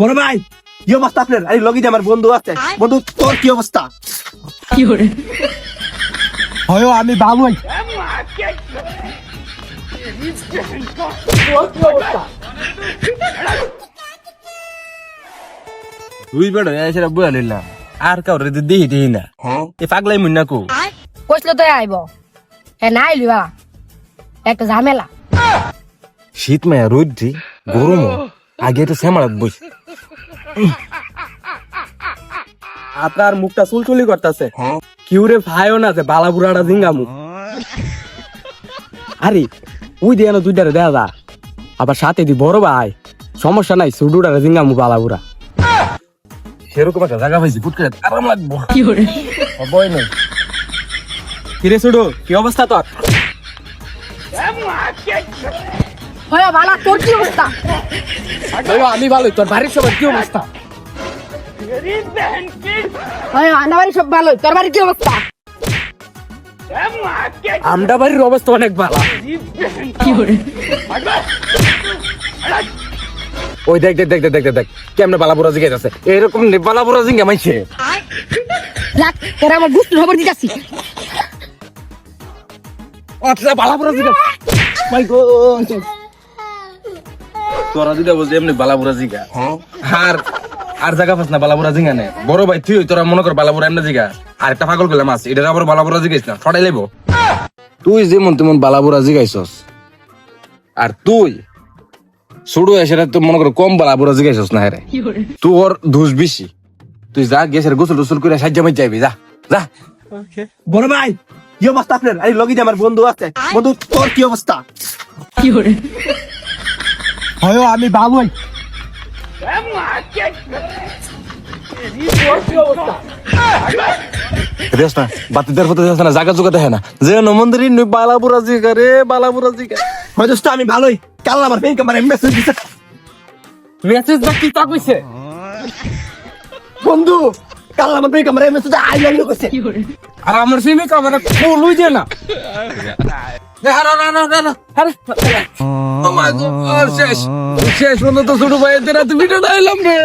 বড় ভাই কি অবস্থা আপনার? আরে লগি যে আমার বন্ধু আছে। বন্ধু তোর কি অবস্থা? হয় আমি ভালোই। তুই বেড়ো এসে বুয়া লইলাম আর কাউরে দিহি না এ পাগলাই মুন্না কো কইছিল তো আইব হে না আইলি বাবা একটা ঝামেলা। শীত মায়া রোদ দি গরম আগে তো শ্যামালাত বস আপনার মুখটা চুলচুলি করতেছে। কিউরে ভাইও না যে বালা বুড়াটা জিঙ্গামু। আরে ওই দিয়ে দুইটারে দেয়া যা, আবার সাথে দি বড় ভাই সমস্যা নাই, সুডুটারে জিঙ্গামু বালা বুড়া। সেরকম একটা জায়গা পাইছি ফুট করে আরাম লাগবো হবই নাই। কিরে সুডু কি অবস্থা তোর? হয় বালা তোর কি অবস্থা? আমি ভালোই, তোর বাড়ির সবার কি অবস্থা? হয় আমার বাড়ি সব ভালো, তোর বাড়ি কি অবস্থা? আমডা বাড়ির অবস্থা অনেক ভালো। ওই দেখ দেখ দেখ দেখ দেখ দেখ কেমনে বালাপুরা জিগাই আছে এরকম বালাপুরা জিঙ্গা মাইছে লাগ তোরা আমার গুস্ত খবর দিতাছি। আচ্ছা বালাপুরা জিগা মাই গড তোরা দিদা বলতে এমনি বালাপুরা জিগা আর আর জায়গা পাস না বালাপুরা জিঙ্গা নে বড় ভাই তুই তোরা মনে কর বালাপুরা এমনি জিগা আর একটা পাগল গেলাম আছে এটা আবার বালাপুরা জিগাইছ না ছড়াই লেবো তুই যেমন তেমন বালাপুরা জিগাইছস আর তুই শুরু এসে তো মনে কর কম বালাপুরা জিগাইছস না রে তোর দোষ বেশি তুই যা গেছের গোসল টোসল করে সাহায্য মাই যাবি যা যা বড় ভাই কি অবস্থা আপনার? আরে লগি যে আমার বন্ধু আছে। বন্ধু তোর কি অবস্থা? হয় আমি ভালোই। দেখ না বাতিদের ফটো দেখ না জায়গা জোগা দেখে না যে মন্দির বালাপুরা জিগা রে বালাপুরা জিগা হয় দোস্ত আমি ভালোই। কাল আমার ফেক আমার মেসেজ দিছে। মেসেজ না কি তা কইছে বন্ধু কাল আমার ফেক আমার মেসেজ আই লাভ ইউ কইছে। আর আমার সিমি ক্যামেরা খুলুই দে না শেষ শেষ পর্যন্ত ছোট ভাইয়ের রাতে ভিডিও দিলাম রে